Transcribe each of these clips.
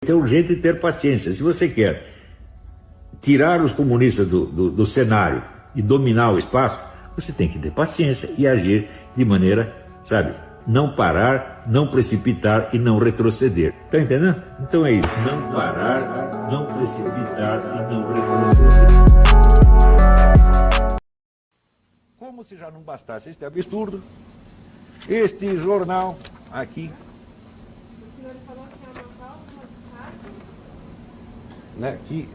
É urgente ter paciência. Se você quer tirar os comunistas do cenário e dominar o espaço, você tem que ter paciência e agir de maneira, sabe, não parar, não precipitar e não retroceder. Tá entendendo? Então é isso. Não parar, não precipitar e não retroceder. Como se já não bastasse este absurdo, este jornal aqui, né, que,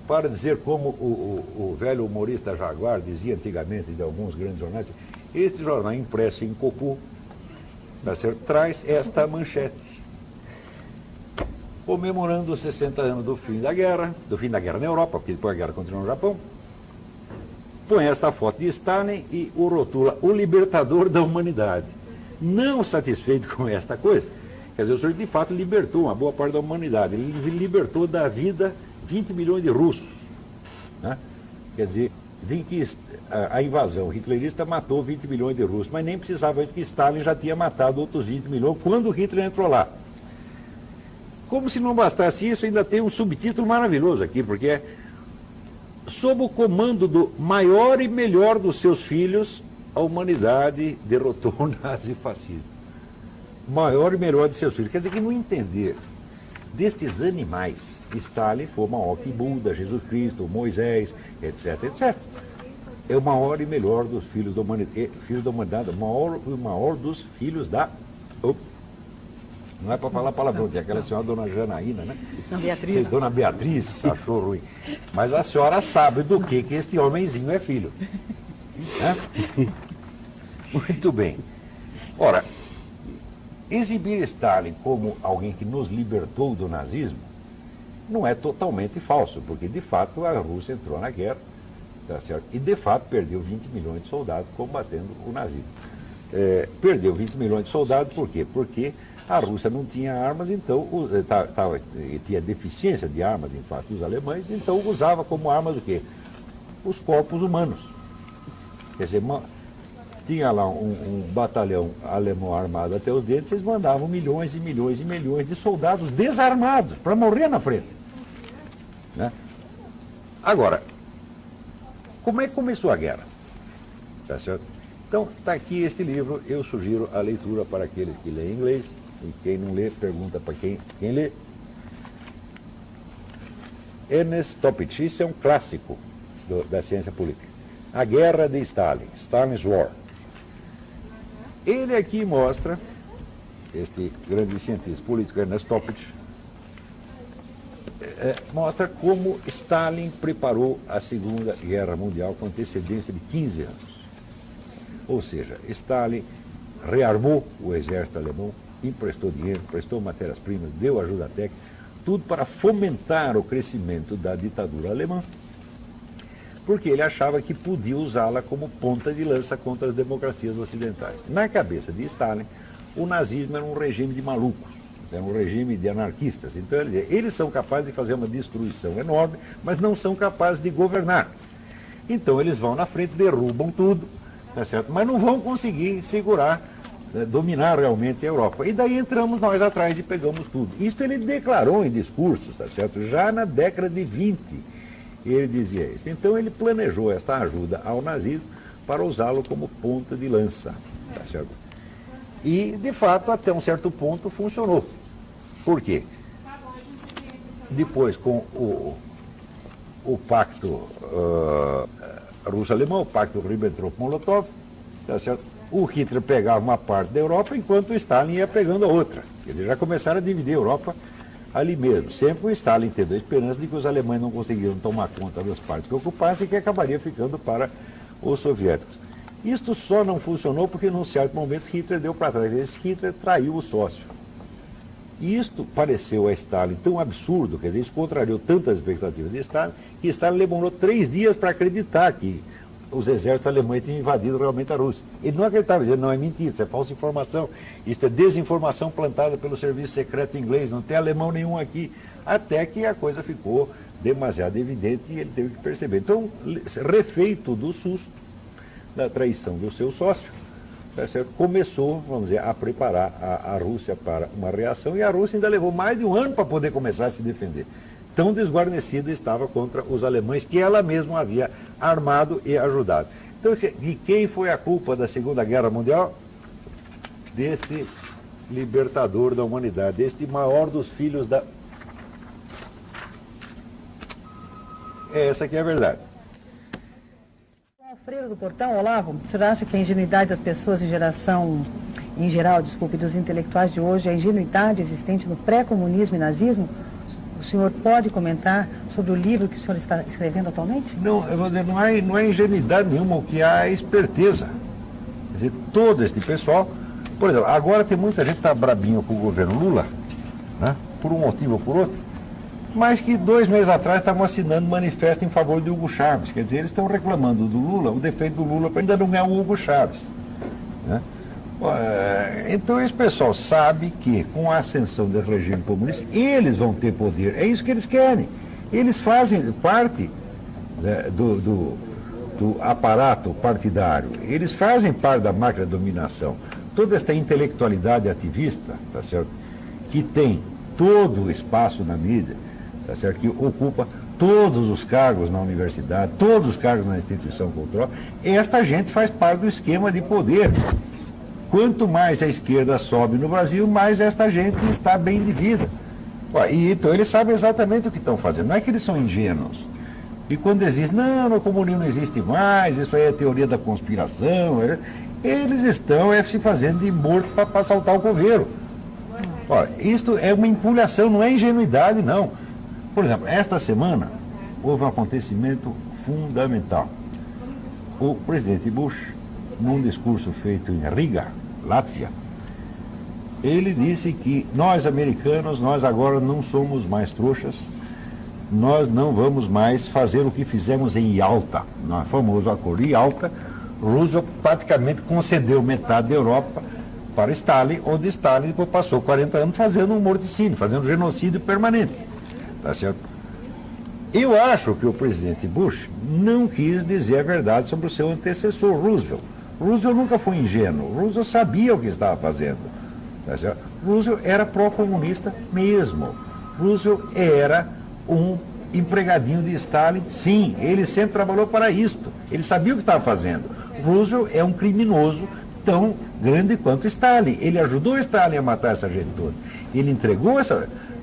para dizer como o velho humorista Jaguar dizia antigamente de alguns grandes jornais, este jornal impresso em cocu, traz esta manchete, comemorando os 60 anos do fim da guerra na Europa, porque depois a guerra continuou no Japão, põe esta foto de Stalin e o rotula o libertador da humanidade. Não satisfeito com esta coisa, quer dizer, o senhor de fato libertou uma boa parte da humanidade, ele libertou da vida 20 milhões de russos, né? Quer dizer, que a invasão hitlerista matou 20 milhões de russos, mas nem precisava, porque Stalin já tinha matado outros 20 milhões quando Hitler entrou lá. Como se não bastasse isso, ainda tem um subtítulo maravilhoso aqui, porque é: sob o comando do maior e melhor dos seus filhos, a humanidade derrotou o nazifascismo. Maior e melhor de seus filhos. Quer dizer que, no entender destes animais, Stalin foi o maior que Buda, Jesus Cristo, Moisés, etc, etc. É o maior e melhor dos filhos da humanidade, o maior dos filhos da... Não é para falar palavrão, tem aquela senhora, dona Janaína, né? Dona Beatriz. Dona Beatriz achou ruim. Mas a senhora sabe do que este homenzinho é filho. Né? Muito bem. Ora, exibir Stalin como alguém que nos libertou do nazismo não é totalmente falso, porque de fato a Rússia entrou na guerra, tá certo? E de fato perdeu 20 milhões de soldados combatendo o nazismo. Perdeu 20 milhões de soldados por quê? Porque a Rússia não tinha armas, então tinha deficiência de armas em face dos alemães, então usava como armas o quê? Os corpos humanos. Quer dizer, tinha lá um batalhão alemão armado até os dentes, eles mandavam milhões e milhões e milhões de soldados desarmados para morrer na frente. Né? Agora, como é que começou a guerra? Tá certo? Então, está aqui este livro, eu sugiro a leitura para aqueles que leem inglês, e quem não lê, pergunta para quem lê. Ernest Toppich, isso é um clássico da ciência política. A Guerra de Stalin, Stalin's War. Ele aqui mostra, este grande cientista político, Ernest Toppich, mostra como Stalin preparou a Segunda Guerra Mundial com antecedência de 15 anos. Ou seja, Stalin rearmou o exército alemão, emprestou dinheiro, prestou matérias-primas, deu ajuda técnica, tudo para fomentar o crescimento da ditadura alemã, porque ele achava que podia usá-la como ponta de lança contra as democracias ocidentais. Na cabeça de Stalin, o nazismo era um regime de malucos, era um regime de anarquistas. Então ele dizia, eles são capazes de fazer uma destruição enorme, mas não são capazes de governar. Então eles vão na frente, derrubam tudo, tá certo? Mas não vão conseguir segurar, dominar realmente a Europa. E daí entramos nós atrás e pegamos tudo. Isso ele declarou em discursos, tá certo? Já na década de 20. Ele dizia isso. Então ele planejou esta ajuda ao nazismo para usá-lo como ponta de lança. Tá certo? E, de fato, até um certo ponto funcionou. Por quê? Depois, com o pacto russo-alemão, o pacto Ribbentrop-Molotov, tá certo? O Hitler pegava uma parte da Europa, enquanto o Stalin ia pegando a outra. Quer dizer, já começaram a dividir a Europa ali mesmo, sempre o Stalin tendo a esperança de que os alemães não conseguiriam tomar conta das partes que ocupassem e que acabaria ficando para os soviéticos. Isto só não funcionou porque, num certo momento, Hitler deu para trás. Esse Hitler traiu o sócio. E isto pareceu a Stalin tão absurdo, quer dizer, isso contrariou tantas expectativas de Stalin, que Stalin demorou 3 dias para acreditar que os exércitos alemães tinham invadido realmente a Rússia. Ele não acreditava, dizendo, não, é mentira, isso é falsa informação, isso é desinformação plantada pelo serviço secreto inglês, não tem alemão nenhum aqui, até que a coisa ficou demasiado evidente e ele teve que perceber. Então, refeito do susto, da traição do seu sócio, tá certo, começou, vamos dizer, a preparar a Rússia para uma reação, e a Rússia ainda levou mais de um ano para poder começar a se defender. Tão desguarnecida estava contra os alemães, que ela mesma havia armado e ajudado. Então, de quem foi a culpa da Segunda Guerra Mundial? Deste libertador da humanidade, deste maior dos filhos da... Essa que é a verdade. Freire do Portão, Olavo, o senhor acha que a ingenuidade das pessoas em geral, dos intelectuais de hoje, a ingenuidade existente no pré-comunismo e nazismo? O senhor pode comentar sobre o livro que o senhor está escrevendo atualmente? Não, eu vou dizer, não é ingenuidade nenhuma, o que há é esperteza. Quer dizer, todo este pessoal... Por exemplo, agora tem muita gente que está brabinho com o governo Lula, né, por um motivo ou por outro, mas que 2 meses atrás estavam assinando manifesto em favor de Hugo Chávez. Quer dizer, eles estão reclamando do Lula, o defeito do Lula ainda não é o Hugo Chávez. Né? Então esse pessoal sabe que com a ascensão do regime comunista, eles vão ter poder. É isso que eles querem. Eles fazem parte, né, do aparato partidário. Eles fazem parte da máquina de dominação. Toda esta intelectualidade ativista, tá certo, que tem todo o espaço na mídia, tá certo, que ocupa todos os cargos na universidade, todos os cargos na instituição cultural, esta gente faz parte do esquema de poder. Quanto mais a esquerda sobe no Brasil, mais esta gente está bem de vida. E então eles sabem exatamente o que estão fazendo, não é que eles são ingênuos. E quando existe, não, o comunismo não existe mais, isso aí é teoria da conspiração, eles estão se fazendo de morto para assaltar o coveiro. Isto é uma empulhação, não é ingenuidade, não. Por exemplo, esta semana houve um acontecimento fundamental. O presidente Bush, num discurso feito em Riga, Látvia, ele disse que nós americanos, nós agora não somos mais trouxas, nós não vamos mais fazer o que fizemos em Yalta, no famoso acordo de Yalta. Roosevelt praticamente concedeu metade da Europa para Stalin, onde Stalin depois passou 40 anos fazendo um morticínio, fazendo um genocídio permanente. Tá certo? Eu acho que o presidente Bush não quis dizer a verdade sobre o seu antecessor, Roosevelt. Roosevelt nunca foi ingênuo, Roosevelt sabia o que estava fazendo. Tá certo? Roosevelt era pró-comunista mesmo. Roosevelt era um empregadinho de Stalin, sim, ele sempre trabalhou para isto, ele sabia o que estava fazendo. Roosevelt é um criminoso tão grande quanto Stalin, ele ajudou Stalin a matar essa gente toda, ele entregou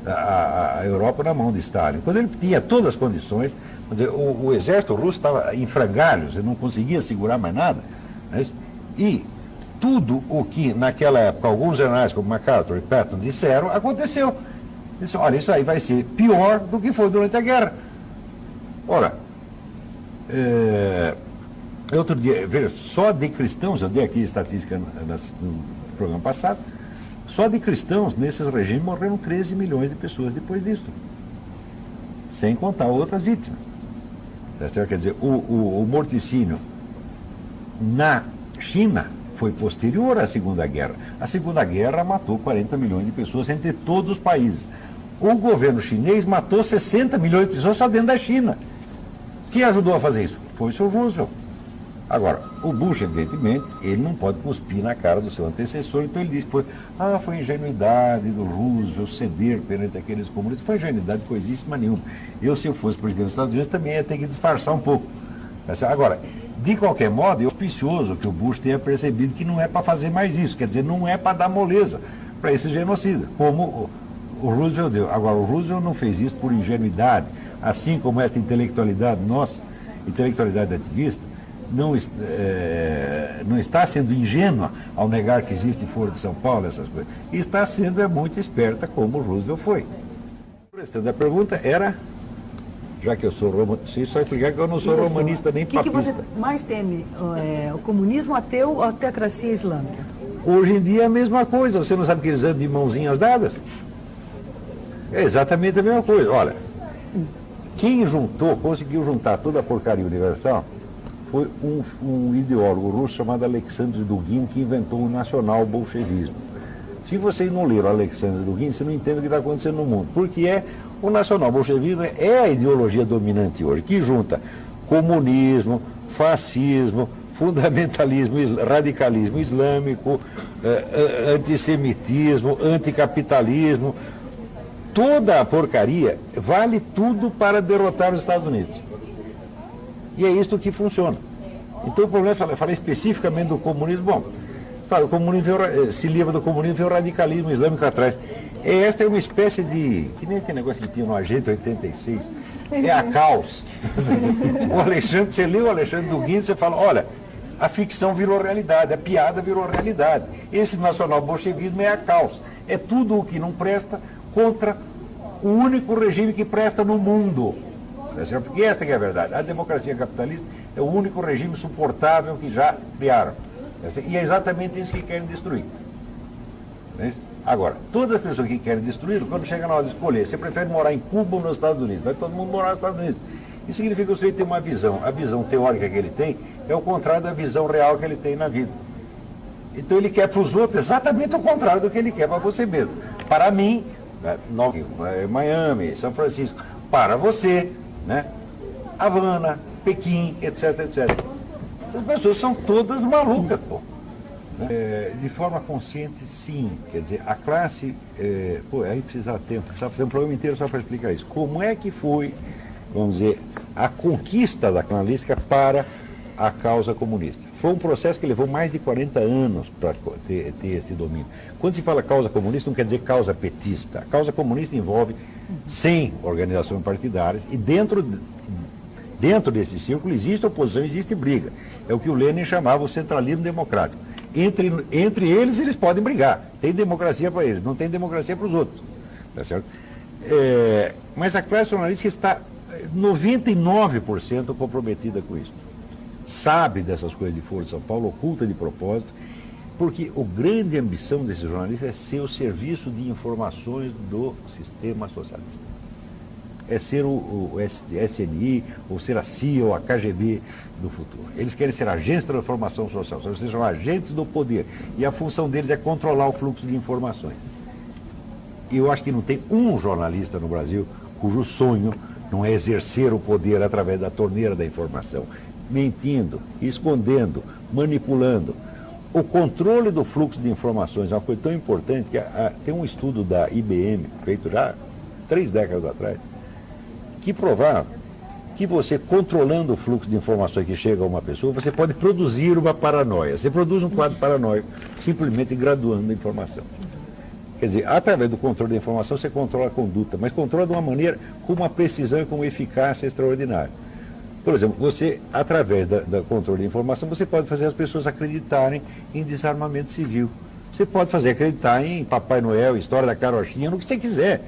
a Europa na mão de Stalin, quando ele tinha todas as condições. Dizer, o exército russo estava em frangalhos, ele não conseguia segurar mais nada, né? E tudo o que naquela época alguns jornais como MacArthur e Patton disseram, aconteceu. Disse, olha, isso aí vai ser pior do que foi durante a guerra. Ora, outro dia, veja, só de cristãos, eu dei aqui estatística no programa passado, só de cristãos nesses regimes morreram 13 milhões de pessoas depois disso, sem contar outras vítimas. Quer dizer, o morticínio na China foi posterior à Segunda Guerra. A Segunda Guerra matou 40 milhões de pessoas entre todos os países. O governo chinês matou 60 milhões de pessoas só dentro da China. Quem ajudou a fazer isso? Foi o Sr. Roosevelt. Agora, o Bush, evidentemente, ele não pode cuspir na cara do seu antecessor, então ele disse que foi ingenuidade do Roosevelt ceder perante aqueles comunistas. Foi ingenuidade coisíssima nenhuma. Eu, se eu fosse presidente dos Estados Unidos, também ia ter que disfarçar um pouco. Agora, de qualquer modo, é auspicioso que o Bush tenha percebido que não é para fazer mais isso, quer dizer, não é para dar moleza para esse genocida, como o Roosevelt deu. Agora, o Roosevelt não fez isso por ingenuidade, assim como essa intelectualidade nossa, intelectualidade ativista, não está sendo ingênua ao negar que existe Foro de São Paulo, essas coisas. E está sendo muito esperta, como o Roosevelt foi. A questão da pergunta era... Já que eu sou romanista, só explicar que eu não sou romanista nem papista. O que você mais teme? O comunismo ateu ou a teocracia islâmica? Hoje em dia é a mesma coisa. Você não sabe que eles andam de mãozinhas dadas? É exatamente a mesma coisa. Olha, quem conseguiu juntar toda a porcaria universal foi um ideólogo russo chamado Alexandre Dugin, que inventou o nacional-bolchevismo. Se vocês não leram Alexandre Dugin, você não entende o que está acontecendo no mundo. Porque o nacional-bolchevismo é a ideologia dominante hoje, que junta comunismo, fascismo, fundamentalismo, radicalismo islâmico, antissemitismo, anticapitalismo, toda a porcaria vale tudo para derrotar os Estados Unidos. E é isso que funciona. Então o problema, eu falei especificamente do comunismo, bom, o comunismo se livra do comunismo, vem o radicalismo islâmico atrás. Esta é uma espécie de, que nem aquele negócio que tinha no Agente 86, é a caos. O Alexandre, você lê o Alexandre Duguin, você fala, olha, a ficção virou realidade, a piada virou realidade. Esse nacional-bolchevismo é a caos. É tudo o que não presta contra o único regime que presta no mundo. Porque esta que é a verdade. A democracia capitalista é o único regime suportável que já criaram. E é exatamente isso que querem destruir. Agora, todas as pessoas que querem destruir, quando chega na hora de escolher, você prefere morar em Cuba ou nos Estados Unidos? Vai todo mundo morar nos Estados Unidos. Isso significa que o sujeito tem uma visão. A visão teórica que ele tem é o contrário da visão real que ele tem na vida. Então ele quer para os outros exatamente o contrário do que ele quer para você mesmo. Para mim, Miami, São Francisco, para você, né? Havana, Pequim, etc, etc. As pessoas são todas malucas, pô. De forma consciente, sim. Quer dizer, a classe... aí precisa tempo. Precisa fazer um programa inteiro só para explicar isso. Como é que foi, vamos dizer, a conquista da clandestina para a causa comunista? Foi um processo que levou mais de 40 anos para ter esse domínio. Quando se fala causa comunista, não quer dizer causa petista. A causa comunista envolve 100 organizações partidárias e dentro desse círculo existe oposição, existe briga. É o que o Lenin chamava o centralismo democrático. Entre eles podem brigar. Tem democracia para eles, não tem democracia para os outros. Tá certo? Mas a classe jornalística está 99% comprometida com isso. Sabe dessas coisas de Folha de São Paulo, oculta de propósito, porque a grande ambição desses jornalistas é ser o serviço de informações do sistema socialista. É ser o SNI, ou ser a CIA, ou a KGB do futuro. Eles querem ser agentes de transformação social, ou seja, são agentes do poder. E a função deles é controlar o fluxo de informações. E eu acho que não tem um jornalista no Brasil cujo sonho não é exercer o poder através da torneira da informação, mentindo, escondendo, manipulando. O controle do fluxo de informações é uma coisa tão importante que tem um estudo da IBM, feito já 3 décadas atrás, que provava que você, controlando o fluxo de informações que chega a uma pessoa, você pode produzir uma paranoia. Você produz um quadro paranoico, simplesmente graduando a informação. Quer dizer, através do controle da informação, você controla a conduta, mas controla de uma maneira com uma precisão e com uma eficácia extraordinária. Por exemplo, você, através do controle da informação, você pode fazer as pessoas acreditarem em desarmamento civil. Você pode fazer acreditar em Papai Noel, história da carochinha, no que você quiser.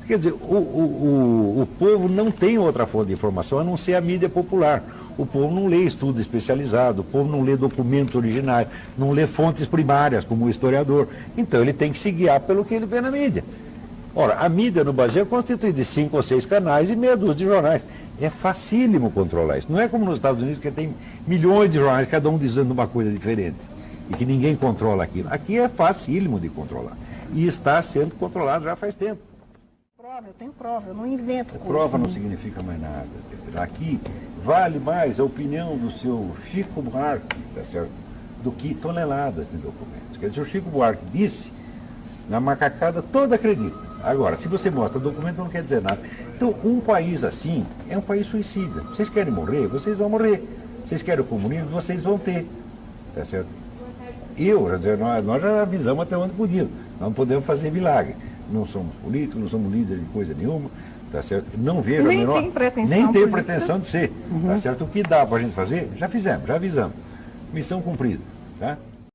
Quer dizer, o povo não tem outra fonte de informação a não ser a mídia popular. O povo não lê estudo especializado, o povo não lê documentos originais, não lê fontes primárias, como o historiador. Então ele tem que se guiar pelo que ele vê na mídia. Ora, a mídia no Brasil é constituída de 5 ou 6 canais e meia dúzia de jornais. É facílimo controlar isso. Não é como nos Estados Unidos, que tem milhões de jornais, cada um dizendo uma coisa diferente, e que ninguém controla aquilo. Aqui é facílimo de controlar. E está sendo controlado já faz tempo. Eu tenho prova, eu não invento coisa. Prova não significa mais nada. Aqui vale mais a opinião do seu Chico Buarque, tá certo? Do que toneladas de documentos. Quer dizer, o Chico Buarque disse, na macacada toda acredita. Agora, se você mostra documento, não quer dizer nada. Então, um país assim é um país suicida. Vocês querem morrer? Vocês vão morrer. Vocês querem o comunismo? Vocês vão ter. Tá certo? Nós já avisamos até onde podíamos. Nós não podemos fazer milagre. Não somos políticos, não somos líderes de coisa nenhuma, tá certo? Não vejo nem a menor... tem pretensão nem tem política. Pretensão de ser, tá certo? O que dá para a gente fazer, já fizemos, já avisamos. Missão cumprida, tá?